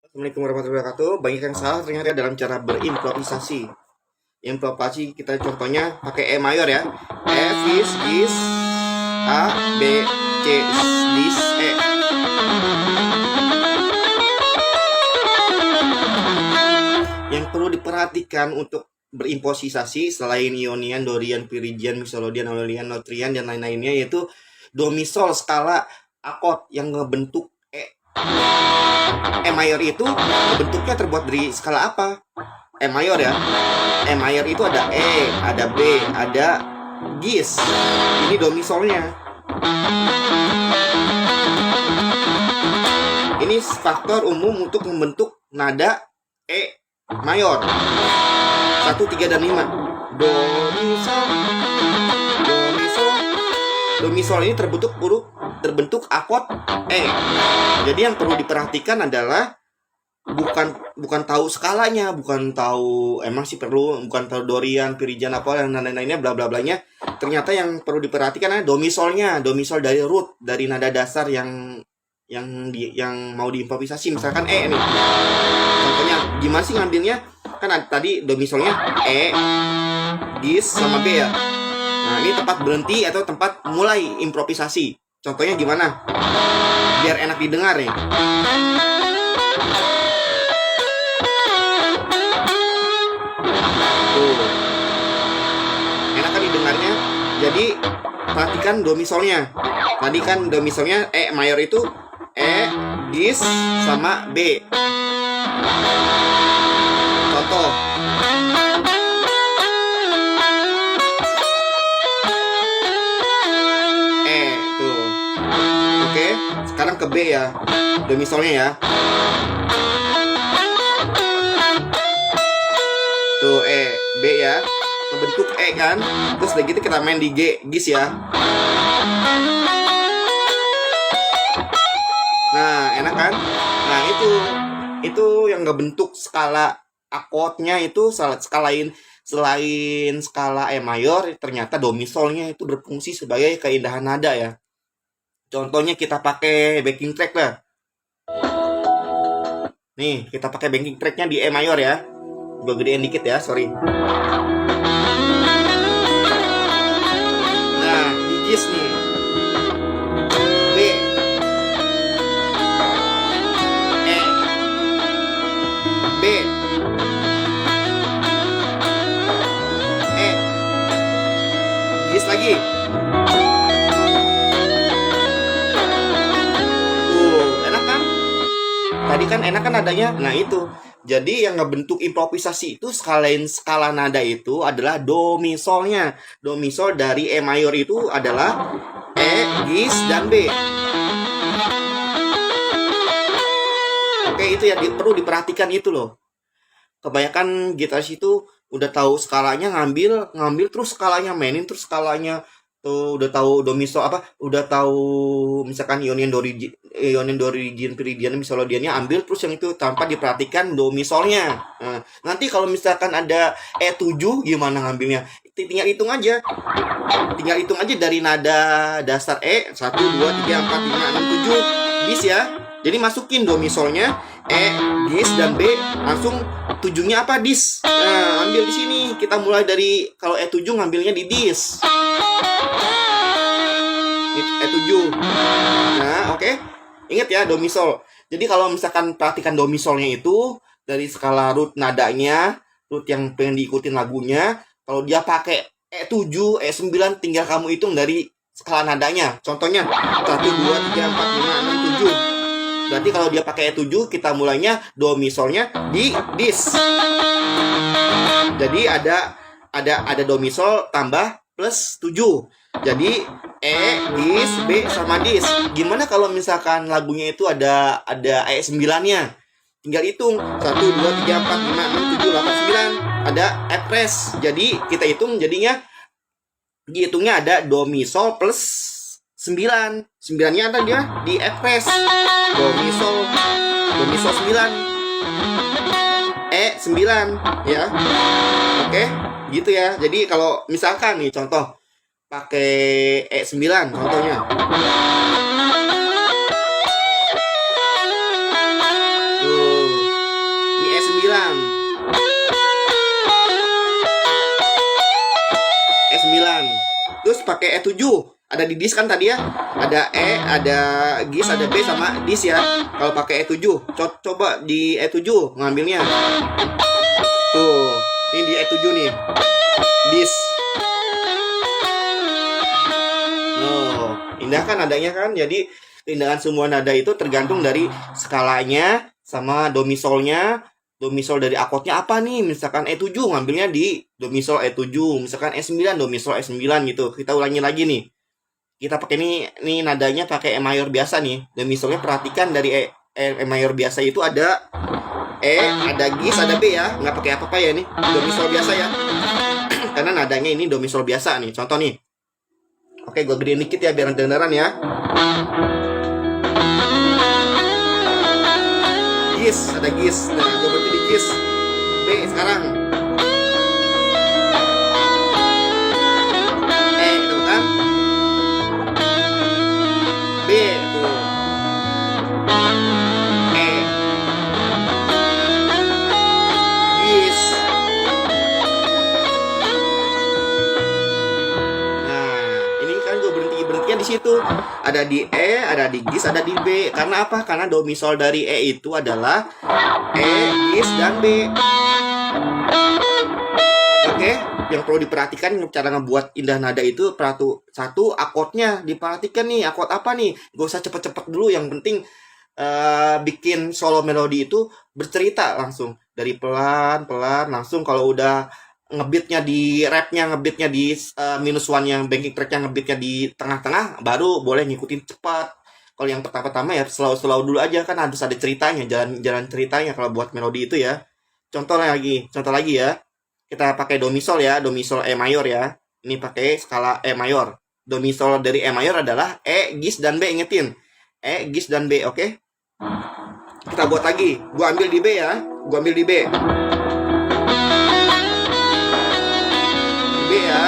Assalamualaikum warahmatullahi wabarakatuh. Banyak yang salah ternyata dalam cara berimprovisasi. Improvisasi kita contohnya pakai E mayor ya. E, vis, gis, A, B, C, dis, E. Yang perlu diperhatikan untuk berimprovisasi selain ionian, dorian, piridian, mixolydian, aurelian, notrian, dan lain-lainnya yaitu do mi sol skala akord yang ngebentuk E mayor itu bentuknya terbuat dari skala apa? E mayor ya. E mayor itu ada E, ada B, ada gis. Ini do mi solnya. Ini faktor umum untuk membentuk nada E mayor. 1, 3, dan 5. Do mi sol. Do mi sol. Do mi sol ini terbentuk akord E. Jadi yang perlu diperhatikan adalah bukan tahu skalanya, bukan tahu emang sih perlu, bukan tahu dorian, piridian apa dan lain-lainnya bla bla blanya. Ternyata yang perlu diperhatikan adalah do mi solnya, do mi sol dari root, dari nada dasar yang mau diimprovisasi. Misalkan E nih. Contohnya gimana sih ngambilnya? Kan tadi do mi solnya E, gis sama B ya. Nah, ini tempat berhenti atau tempat mulai improvisasi. Contohnya gimana? Biar enak didengar nih. Tuh. Enak kan didengarnya? Jadi perhatikan do mi solnya. Tadi kan do mi solnya E mayor itu E, gis sama B. Contoh. E tuh. Oke, sekarang ke B ya. Do mi solnya ya. Tuh E, B ya. Membentuk E kan. Terus udah gitu kita main di G, gis ya. Nah, enak kan? Nah, itu yang ngebentuk skala akordnya itu selain skala E mayor, ternyata do mi solnya itu berfungsi sebagai keindahan nada ya. Contohnya kita pakai backing track lah. Nih, kita pakai backing tracknya di E mayor ya. Gue gedein dikit ya, sorry. Nah, di gis nih. B, E, B, E, gis lagi. Tadi kan enak kan nadanya. Nah itu. Jadi yang ngebentuk improvisasi itu skala nada itu adalah do mi solnya. Do mi sol dari E mayor itu adalah E, gis, dan B. Oke, itu yang perlu diperhatikan itu loh. Kebanyakan gitaris itu udah tahu skalanya, ngambil terus skalanya, mainin terus skalanya. Tuh udah tahu do mi sol apa, udah tahu misalkan ionian, dorian, piridian, mixolydiannya, ambil terus yang itu tanpa diperhatikan do mi solnya. Nah, nanti kalau misalkan ada E7 gimana ngambilnya? Tinggal hitung aja dari nada dasar E 1, 2, 3, 4, 5, 6, 7 gis ya. Jadi masukin do mi solnya E, gis, dan B, langsung tujuhnya apa? Dis. Nah, ambil di sini. Kita mulai dari kalau E7 ngambilnya di dis. E7. Nah, oke. Ingat ya do mi sol. Jadi kalau misalkan perhatikan do mi solnya itu dari skala root nadanya, root yang pengen diikutin lagunya, kalau dia pakai E7, E9 tinggal kamu hitung dari skala nadanya. Contohnya 1, 2, 3, 4, 5, 6, 7. Berarti kalau dia pakai E7, kita mulainya do mi solnya di dis. Jadi ada do mi sol tambah plus 7. Jadi E, dis, B, sama dis. Gimana kalau misalkan lagunya itu ada E9-nya? Tinggal hitung 1, 2, 3, 4, 5, 6, 7, 8, 9. Ada F res. Jadi kita hitung jadinya dihitungnya ada do mi sol plus 9. 9-nya ada dia di F res. Do mi sol 9. E 9 ya. Oke, gitu ya. Jadi kalau misalkan nih contoh pakai E9 contohnya. Tuh. pakai E7. Ada di dis kan tadi ya. Ada E, ada gis, ada B sama dis ya. Kalau pakai E7, coba di E7 ngambilnya. Tuh, ini di E7 nih. Dis. Oh, indah kan nadanya kan? Jadi keindahan semua nada itu tergantung dari skalanya sama do mi solnya. Do mi sol dari akordnya apa nih? Misalkan E7 ngambilnya di do mi sol E7, misalkan E9 do mi sol E9 gitu. Kita ulangi lagi nih. Kita pakai nih nadanya pakai E mayor biasa nih. Do mi solnya perhatikan dari E mayor biasa itu ada E, ada gis, ada B ya. Nggak pakai apa-apa ya nih. Do mi sol biasa ya. Karena nadanya ini do mi sol biasa nih. Contoh nih. Oke, gue gedein dikit ya biar kedengeran ya. Gis, ada gis. Nah, gue berarti di gis. B sekarang. E itu kan. B tuh. E. Gis. Nah, ini kan gue berhentinya di situ. Ada di E, ada di gis, ada di B. Karena apa? Karena do mi sol dari E itu adalah E, gis, dan B. Oke, yang perlu diperhatikan cara ngebuat indah nada itu satu akordnya diperhatikan nih, akord apa nih? Gak usah cepet-cepet dulu, yang penting bikin solo melodi itu bercerita langsung dari pelan-pelan langsung. Kalau udah ngebeatnya di rapnya, ngebeatnya di minus one yang backing tracknya ngebeatnya di tengah-tengah, baru boleh ngikutin cepat. Kalau yang pertama-tama ya slow dulu aja, kan harus ada ceritanya, jalan ceritanya kalau buat melodi itu ya. Contoh lagi ya. Kita pakai do mi sol ya, do mi sol E mayor ya. Ini pakai skala E mayor. Do mi sol dari E mayor adalah E, gis, dan B, ingetin. E, gis, dan B, oke? Kita buat lagi. Gua ambil di B ya. Gua ambil di B. Di B ya.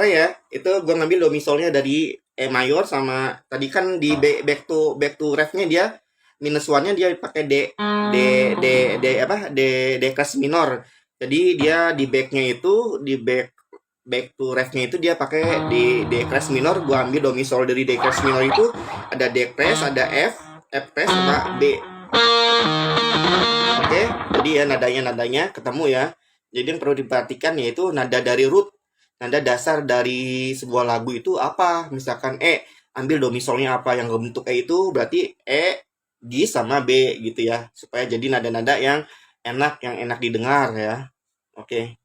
sebenarnya ya. Itu gue ngambil do mi solnya dari E mayor, sama tadi kan di back to refnya dia minus one-nya dia pakai D D D apa D keras minor. Jadi dia di backnya itu di back to refnya itu dia pakai D keras minor. Gua ambil do mi sol dari D keras minor itu ada D keras, ada F keras sama B. Oke, jadi ya nadanya ketemu ya. Jadi yang perlu diperhatikan yaitu nada dari root, nada dasar dari sebuah lagu itu apa. Misalkan ambil do mi solnya apa yang bentuk E itu berarti E, G sama B gitu ya. Supaya jadi nada-nada yang enak didengar ya. Oke.